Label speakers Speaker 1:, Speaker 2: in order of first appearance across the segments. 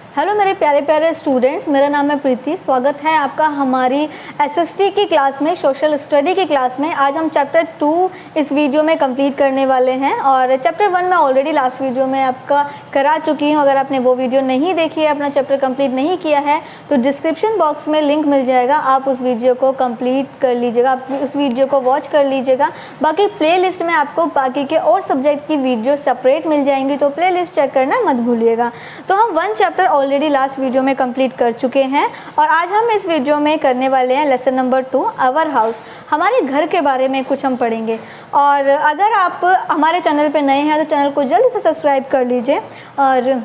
Speaker 1: Hello मेरे प्यारे प्यारे स्टूडेंट्स, मेरा नाम है प्रीति। स्वागत है आपका हमारी एसएसटी की क्लास में, सोशल स्टडी की क्लास में। आज हम चैप्टर 2 इस वीडियो में कंप्लीट करने वाले हैं और चैप्टर 1 मैं ऑलरेडी लास्ट वीडियो में आपका करा चुकी हूं। अगर आपने वो वीडियो नहीं देखी है, अपना चैप्टर कंप्लीट नहीं किया है, तो डिस्क्रिप्शन बॉक्स में लिंक मिल जाएगा, आप उस वीडियो को कंप्लीट कर लीजिएगा, आप उस वीडियो को वॉच कर लीजिएगा। बाकी प्ले लिस्ट में आपको बाकी के और सब्जेक्ट की वीडियो सेपरेट मिल जाएंगी, तो प्ले लिस्ट चेक करना मत भूलिएगा। तो हम 1 चैप्टर ऑलरेडी लास्ट वीडियो में कंप्लीट कर चुके हैं और आज हम इस वीडियो में करने वाले हैं लेसन नंबर 2 आवर हाउस। हमारे घर के बारे में कुछ हम पढ़ेंगे। और अगर आप हमारे चैनल पे नए हैं तो चैनल को जल्दी से सब्सक्राइब कर लीजिए। और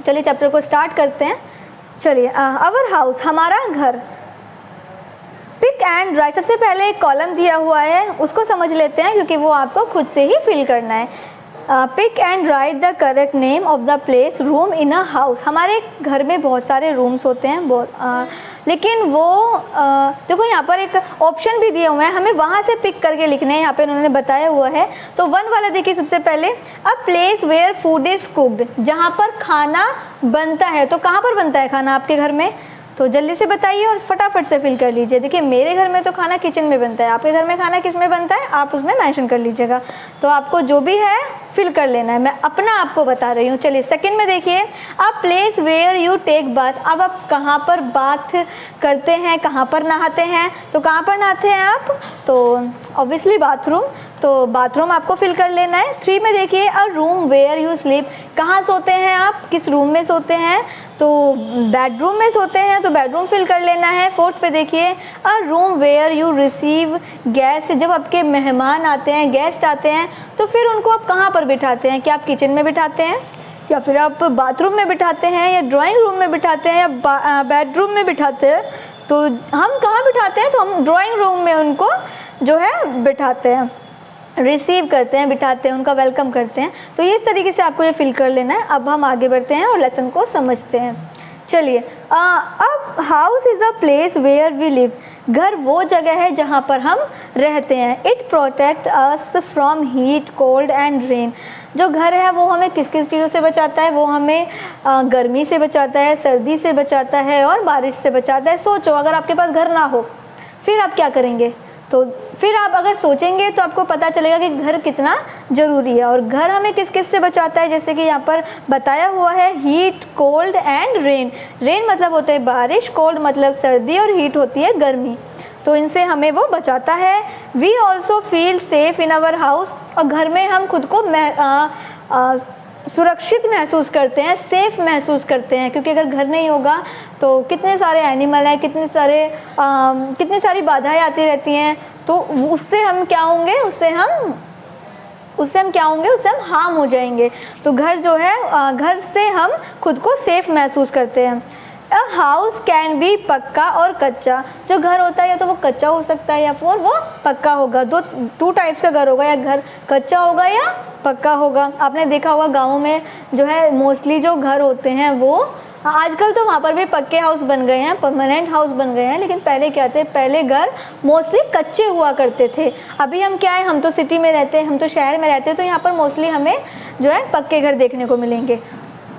Speaker 1: चलिए चैप्टर को स्टार्ट करते हैं। चलिए, आवर हाउस, हमारा घर। पिक एंड राइट, सबसे पहले एक कॉलम दिया हुआ है, उसको समझ लेते हैं क्योंकि वो आपको खुद से ही फिल करना है। Pick and write the correct name of the place room in a house. हमारे घर में बहुत सारे रूम्स होते हैं, लेकिन वो देखो यहाँ पर एक ऑप्शन भी दिए हुए हैं, हमें वहाँ से पिक करके लिखने हैं। यहाँ पे उन्होंने बताया हुआ है। तो 1 वाला देखिए, सबसे पहले a place where food is cooked, जहाँ पर खाना बनता है। तो कहाँ पर बनता है खाना आपके घर में? तो जल्दी से बताइए और फटाफट से फिल कर लीजिए। देखिए मेरे घर में तो खाना किचन में बनता है, आपके घर में खाना किस में बनता है आप उसमें मेंशन कर लीजिएगा। तो आपको जो भी है फिल कर लेना है, मैं अपना आपको बता रही हूँ। चलिए सेकंड में देखिए, a place where you take bath. अब आप कहाँ पर बाथ करते हैं, कहाँ पर नहाते हैं? तो कहाँ पर नहाते हैं आप? तो ऑब्वियसली बाथरूम, तो बाथरूम आपको फिल कर लेना है। 3 में देखिए, a room where you sleep. कहाँ सोते हैं आप, किस रूम में सोते हैं? तो बेडरूम में सोते हैं, तो बेडरूम फिल कर लेना है। 4th पे देखिए, a room where you receive guest. जब आपके मेहमान आते हैं, गेस्ट आते हैं, तो फिर उनको आप कहाँ पर बिठाते हैं? क्या आप किचन में बिठाते हैं, या फिर आप बाथरूम में बिठाते हैं, या ड्राइंग रूम में बिठाते हैं, या बेडरूम में बिठाते हैं? तो हम कहाँ बिठाते हैं? तो हम ड्राइंग रूम में उनको जो है बिठाते हैं, रिसीव करते हैं, बिठाते हैं, उनका वेलकम करते हैं। तो ये इस तरीके से आपको ये फिल कर लेना है। अब हम आगे बढ़ते हैं और लेसन को समझते हैं। चलिए, अब house is a place where we live. घर वो जगह है जहाँ पर हम रहते हैं। It protect us from heat, cold and rain. जो घर है वो हमें किस किस चीज़ों से बचाता है? वो हमें गर्मी से बचाता है, सर्दी से बचाता है और बारिश से बचाता है। सोचो, अगर आपके पास घर ना हो फिर आप क्या करेंगे? तो फिर आप अगर सोचेंगे तो आपको पता चलेगा कि घर कितना ज़रूरी है। और घर हमें किस किस से बचाता है? जैसे कि यहाँ पर बताया हुआ है, heat, cold and rain. Rain मतलब होता है बारिश, कोल्ड मतलब सर्दी और हीट होती है गर्मी। तो इनसे हमें वो बचाता है। We also feel safe in our house. और घर में हम खुद को सुरक्षित महसूस करते हैं, सेफ़ महसूस करते हैं, क्योंकि अगर घर नहीं होगा तो कितने सारे एनिमल हैं, कितनी सारी बाधाएं आती रहती हैं। तो उससे हम क्या होंगे? उससे हम क्या होंगे? उससे हम हार्म हो जाएंगे। तो घर जो है, घर से हम खुद को सेफ़ महसूस करते हैं। अ हाउस कैन बी पक्का और कच्चा। जो घर होता है या तो वो कच्चा हो सकता है या फिर वो पक्का होगा। 2 टाइप्स का घर होगा, या घर कच्चा होगा या पक्का होगा। आपने देखा होगा गाँव में जो है मोस्टली जो घर होते हैं वो, आजकल तो वहाँ पर भी पक्के हाउस बन गए हैं, परमानेंट हाउस बन गए हैं, लेकिन पहले क्या थे? पहले घर मोस्टली कच्चे हुआ करते थे। अभी हम क्या है, हम तो सिटी में रहते हैं, हम तो शहर में रहते हैं, तो यहाँ पर मोस्टली हमें जो है पक्के घर देखने को मिलेंगे।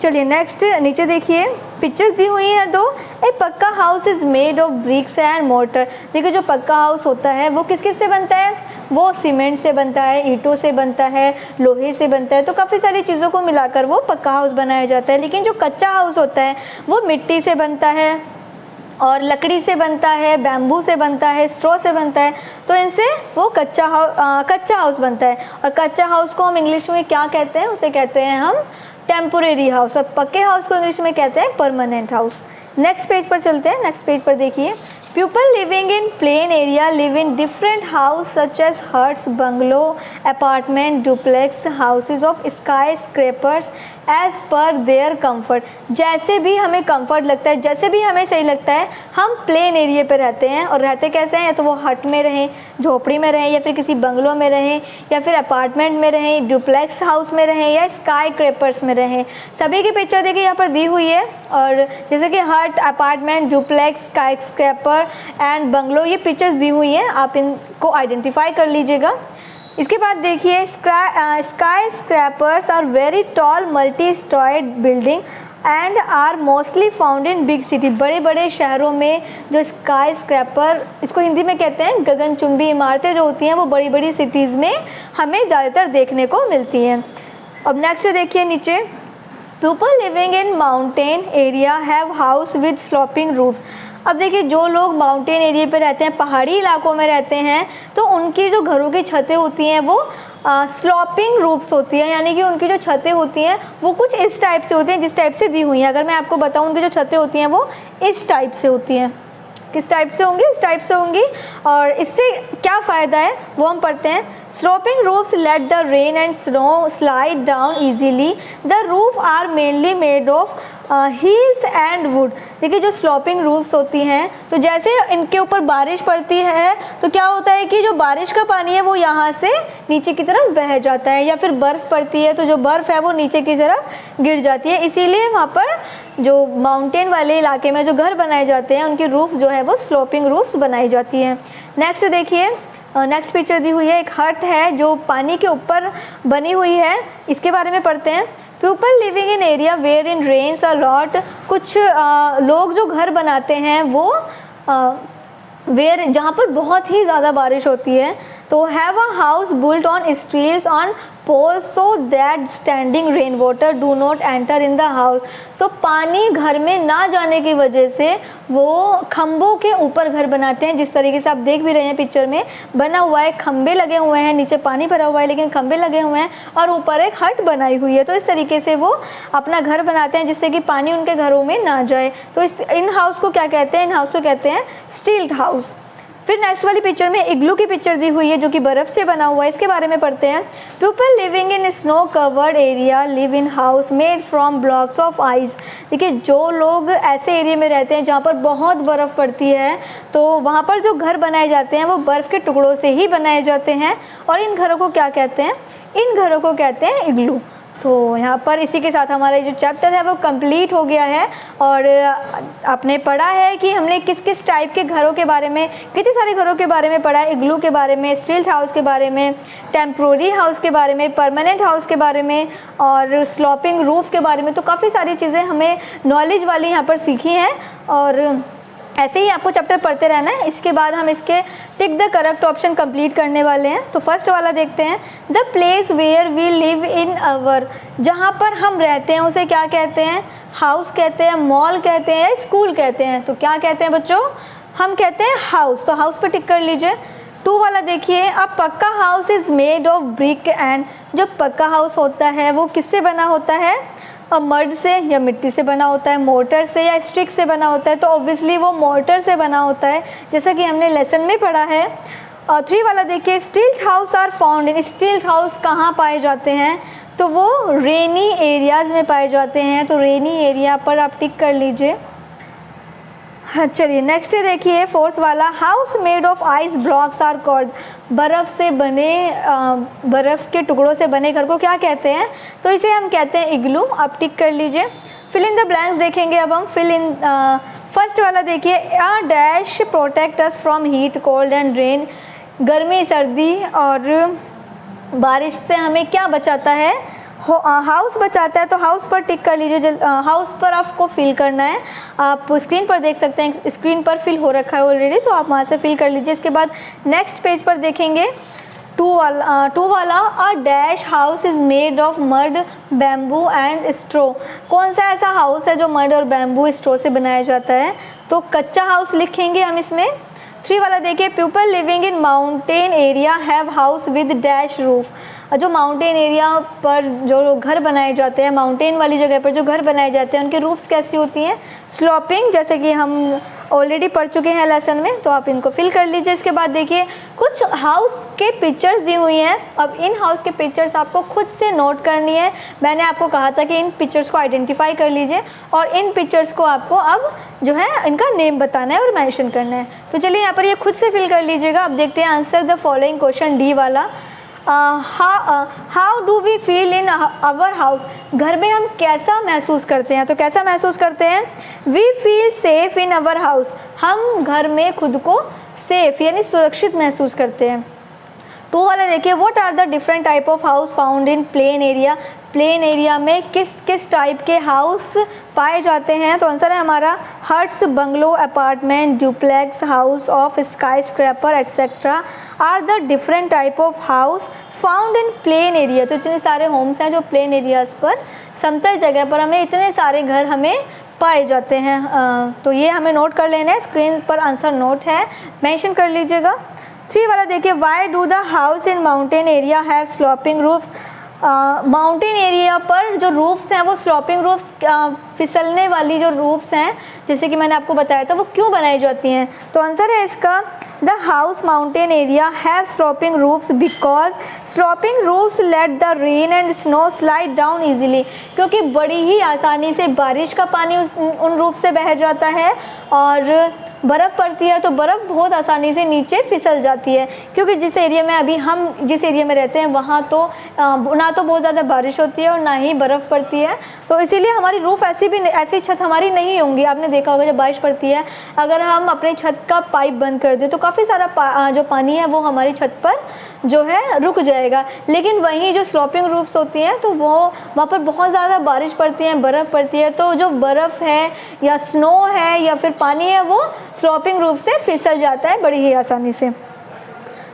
Speaker 1: चलिए नेक्स्ट, नीचे देखिए पिक्चर्स दी हुई हैं 2। ए पक्का house is made of BRICS and mortar. देखिए जो पक्का हाउस होता है वो किस किस से बनता है? वो सीमेंट से बनता है, ईंटों से बनता है, लोहे से बनता है। तो काफ़ी सारी चीज़ों को मिलाकर वो पक्का हाउस बनाया जाता है। लेकिन जो कच्चा हाउस होता है वो मिट्टी से बनता है और लकड़ी से बनता है, बैम्बू से बनता है, स्ट्रॉ से बनता है। तो इनसे वो कच्चा हाउस बनता है। और कच्चा हाउस को हम इंग्लिश में क्या कहते हैं? उसे कहते हैं हम टेम्पोरेरी हाउस। और पक्के हाउस को इंग्लिश में कहते हैं परमानेंट हाउस। नेक्स्ट पेज पर चलते हैं। नेक्स्ट पेज पर देखिए, people living in plain area live in different house such as huts, bungalow, apartment, duplex, houses of skyscrapers as per their comfort. जैसे भी हमें कम्फर्ट लगता है, जैसे भी हमें सही लगता है, हम प्लेन एरिया पे रहते हैं। और रहते कैसे हैं? या तो वो हट में रहें, झोपड़ी में रहें, या फिर किसी बंगलो में रहें, या फिर अपार्टमेंट में रहें, डुप्लेक्स हाउस में रहें, या स्काई क्रैपर्स में रहें। सभी की पिक्चर देखिए यहाँ पर दी हुई है। और जैसे कि हट, apartment, duplex, sky scraper and bungalow, ये पिक्चर्स दी हुई हैं, आप इनको आइडेंटिफाई कर लीजिएगा। इसके बाद देखिए, skyscrapers are very tall multi storeyed building and are mostly found in big city. बड़े बड़े शहरों में जो स्काई स्क्रैपर, इसको हिंदी में कहते हैं गगनचुंबी इमारतें जो होती हैं, वो बड़ी बड़ी सिटीज़ में हमें ज़्यादातर देखने को मिलती हैं। अब नेक्स्ट देखिए नीचे, people living in mountain area have house with sloping roofs. अब देखिए जो लोग माउंटेन एरिया पे रहते हैं, पहाड़ी इलाकों में रहते हैं, तो उनकी जो घरों की छतें होती हैं वो स्लोपिंग रूफ्स होती है, यानी कि उनकी जो छतें होती हैं वो कुछ इस टाइप से होती हैं जिस टाइप से दी हुई हैं। अगर मैं आपको बताऊं, उनकी जो छतें होती हैं वो इस टाइप से होती हैं। किस टाइप से होंगी? इस टाइप से होंगी। और इससे क्या फ़ायदा है वो हम पढ़ते हैं। Sloping roofs let the rain and snow slide down easily. The roof are mainly made of heels and wood. देखिए जो स्लोपिंग रूफ्स होती हैं, तो जैसे इनके ऊपर बारिश पड़ती है तो क्या होता है कि जो बारिश का पानी है वो यहाँ से नीचे की तरफ बह जाता है, या फिर बर्फ़ पड़ती है तो जो बर्फ़ है वो नीचे की तरफ गिर जाती है। इसीलिए वहाँ पर जो माउंटेन वाले इलाके में जो घर बनाए जाते हैं उनकी रूफ जो है वो स्लोपिंग रूफ्स बनाई जाती हैं। नेक्स्ट देखिए, नेक्स्ट पिक्चर दी हुई है, एक हट है जो पानी के ऊपर बनी हुई है, इसके बारे में पढ़ते हैं। People living in area where in rains a lot. कुछ लोग जो घर बनाते हैं वो वेयर जहाँ पर बहुत ही ज़्यादा बारिश होती है, तो have a house built on stilts on poles so that standing rain water do not enter in the house. तो पानी घर में ना जाने की वजह से वो खम्भों के ऊपर घर बनाते हैं, जिस तरीके से आप देख भी रहे हैं पिक्चर में बना हुआ है। खम्भे लगे हुए हैं, नीचे पानी भरा हुआ है लेकिन खम्भे लगे हुए हैं, और ऊपर एक हट बनाई हुई है। तो इस तरीके से वो अपना घर बनाते हैं जिससे कि पानी उनके घरों में ना जाए। तो इस इन हाउस को क्या कहते हैं? इन हाउस को कहते हैं स्टील्ड हाउस। फिर नेक्स्ट वाली पिक्चर में इग्लू की पिक्चर दी हुई है जो कि बर्फ़ से बना हुआ है, इसके बारे में पढ़ते हैं। People living in snow covered area live in house made from blocks of ice. देखिए जो लोग ऐसे एरिया में रहते हैं जहाँ पर बहुत बर्फ़ पड़ती है, तो वहाँ पर जो घर बनाए जाते हैं वो बर्फ़ के टुकड़ों से ही बनाए जाते हैं, और इन घरों को क्या कहते हैं? इन घरों को कहते हैं इग्लू। तो यहाँ पर इसी के साथ हमारा जो चैप्टर है वो कंप्लीट हो गया है, और आपने पढ़ा है कि हमने किस किस टाइप के घरों के बारे में, कितने सारे घरों के बारे में पढ़ा है। इग्लू के बारे में, स्टील्ड हाउस के बारे में, टेम्प्रोरी हाउस के बारे में, परमानेंट हाउस के बारे में, और स्लोपिंग रूफ के बारे में। तो काफ़ी सारी चीज़ें हमें नॉलेज वाली यहाँ पर सीखी हैं, और ऐसे ही आपको चैप्टर पढ़ते रहना है। इसके बाद हम इसके tick the correct option complete करने वाले हैं। तो फर्स्ट वाला देखते हैं, the place where we live in our. जहाँ पर हम रहते हैं उसे क्या कहते हैं? हाउस कहते हैं, मॉल कहते हैं, स्कूल कहते हैं। तो क्या कहते हैं बच्चों? हम कहते हैं हाउस। तो हाउस पे टिक कर लीजिए। 2 वाला देखिए, अ पक्का house is made of brick and. जो पक्का हाउस होता है वो किससे बना होता है? मड से या मिट्टी से बना होता है, मोर्टर से या स्टिक से बना होता है। तो ऑब्वियसली वो मोर्टर से बना होता है, जैसा कि हमने लेसन में पढ़ा है। 3 वाला देखिए, stilted house are found in. Stilted house कहाँ पाए जाते हैं? तो वो रेनी एरियाज़ में पाए जाते हैं। तो रेनी एरिया पर आप टिक कर लीजिए। चलिए नेक्स्ट देखिए 4th वाला, house made of ice blocks are called. बर्फ़ से बने, बर्फ़ के टुकड़ों से बने घर को क्या कहते हैं? तो इसे हम कहते हैं इग्लू। आप टिक कर लीजिए। फिल इन द ब्लैंक्स देखेंगे अब हम। फिल इन फर्स्ट वाला देखिए, a dash protect us from heat cold and rain. गर्मी, सर्दी और बारिश से हमें क्या बचाता है? हाउस बचाता है। तो हाउस पर टिक कर लीजिए। हाउस पर आपको फिल करना है। आप स्क्रीन पर देख सकते हैं, स्क्रीन पर फिल हो रखा है ऑलरेडी, तो आप वहाँ से फिल कर लीजिए। इसके बाद नेक्स्ट पेज पर देखेंगे 2 वाला, a dash house is made of mud bamboo and straw. कौन सा ऐसा हाउस है जो मड और बैम्बू स्ट्रो से बनाया जाता है? तो कच्चा हाउस लिखेंगे हम इसमें। 3 वाला देखिए, people living in mountain area have house with dash roof. जो माउंटेन एरिया पर जो घर बनाए जाते हैं, माउंटेन वाली जगह पर जो घर बनाए जाते हैं, उनके रूफ्स कैसी होती हैं? स्लोपिंग, जैसे कि हम ऑलरेडी पढ़ चुके हैं लेसन में। तो आप इनको फिल कर लीजिए। इसके बाद देखिए कुछ हाउस के पिक्चर्स दी हुई हैं। अब इन हाउस के पिक्चर्स आपको खुद से नोट करनी है। मैंने आपको कहा था कि इन पिक्चर्स को आइडेंटिफाई कर लीजिए, और इन पिक्चर्स को आपको अब जो है इनका नेम बताना है और मेंशन करना है। तो चलिए यहाँ पर ये खुद से फिल कर लीजिएगा। अब देखते हैं answer the following question D वाला। How do we feel in our house. घर में हम कैसा महसूस करते हैं? तो कैसा महसूस करते हैं? We feel safe in our house. हम घर में खुद को सेफ यानी सुरक्षित महसूस करते हैं। 2 वाला देखिए, what are the different type of house found in plain area. Plain area में किस किस टाइप के हाउस पाए जाते हैं? तो आंसर है हमारा huts, bungalow, apartment, duplex, house of skyscraper etcetera are the different type of house found in plain area. तो इतने सारे होम्स हैं जो प्लेन एरियाज़ पर, समतल जगह पर हमें इतने सारे घर हमें पाए जाते हैं। तो ये हमें नोट कर लेना है, स्क्रीन पर आंसर नोट है, मेंशन कर लीजिएगा। 3 वाला देखिए, why do the house in mountain area have sloping roofs. Mountain area पर जो रूफ्स हैं वो स्लोपिंग रूफ्स, फिसलने वाली जो रूफ्स हैं, जैसे कि मैंने आपको बताया था, वो क्यों बनाई जाती हैं? तो आंसर है इसका the house mountain area have sloping roofs because sloping roofs let the rain and snow slide down easily. क्योंकि बड़ी ही आसानी से बारिश का पानी उन रूफ से बह जाता है और बर्फ़ पड़ती है तो बर्फ़ बहुत आसानी से नीचे फिसल जाती है। क्योंकि जिस एरिया में अभी हम जिस एरिया में रहते हैं वहाँ तो ना तो बहुत ज़्यादा बारिश होती है और ना ही बर्फ़ पड़ती है, तो इसीलिए हमारी रूफ़ ऐसी छत हमारी नहीं होंगी। आपने देखा होगा जब बारिश पड़ती है, अगर हम अपने छत का पाइप बंद कर दें तो काफ़ी सारा जो पानी है वो हमारी छत पर जो है रुक जाएगा। लेकिन वहीं जो स्लोपिंग रूफ्स होती हैं तो वहाँ पर बहुत ज़्यादा बारिश पड़ती है, बर्फ़ पड़ती है, तो जो बर्फ़ है या स्नो है या फिर पानी है वो स्लोपिंग रूफ से फिसल जाता है बड़ी ही आसानी से।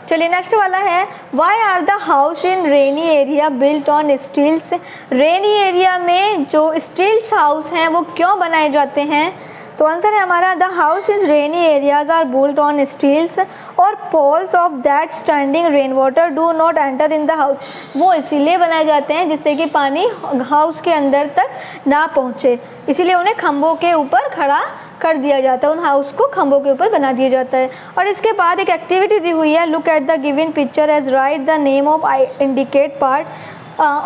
Speaker 1: चलिए नेक्स्ट वाला है, why are the house in rainy area built on stilts. Rainy area में जो स्टील्स हाउस हैं वो क्यों बनाए जाते हैं? तो आंसर है हमारा the house is rainy areas are built on stilts और poles of that standing rain water do not enter in the house. वो इसीलिए बनाए जाते हैं जिससे कि पानी हाउस के अंदर तक ना पहुँचे, इसीलिए उन्हें खंभों के ऊपर खड़ा कर दिया जाता है, उन हाउस को खंभों के ऊपर बना दिया जाता है। और इसके बाद एक एक्टिविटी दी हुई है, look at the given picture as write the name of I indicate part.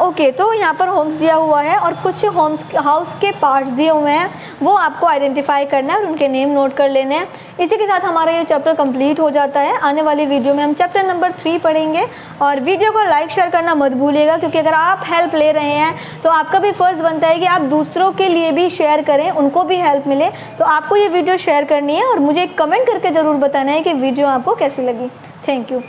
Speaker 1: Okay, तो यहाँ पर होम्स दिया हुआ है और कुछ हाउस के पार्ट्स दिए हुए हैं, वो आपको आइडेंटिफाई करना है और उनके नेम नोट कर लेने हैं। इसी के साथ हमारा ये चैप्टर कंप्लीट हो जाता है। आने वाली वीडियो में हम चैप्टर नंबर 3 पढ़ेंगे और वीडियो को लाइक शेयर करना मत भूलिएगा, क्योंकि अगर आप हेल्प ले रहे हैं तो आपका भी फ़र्ज़ बनता है कि आप दूसरों के लिए भी शेयर करें, उनको भी हेल्प मिले। तो आपको ये वीडियो शेयर करनी है और मुझे कमेंट करके ज़रूर बताना है कि वीडियो आपको कैसी लगी। Thank you.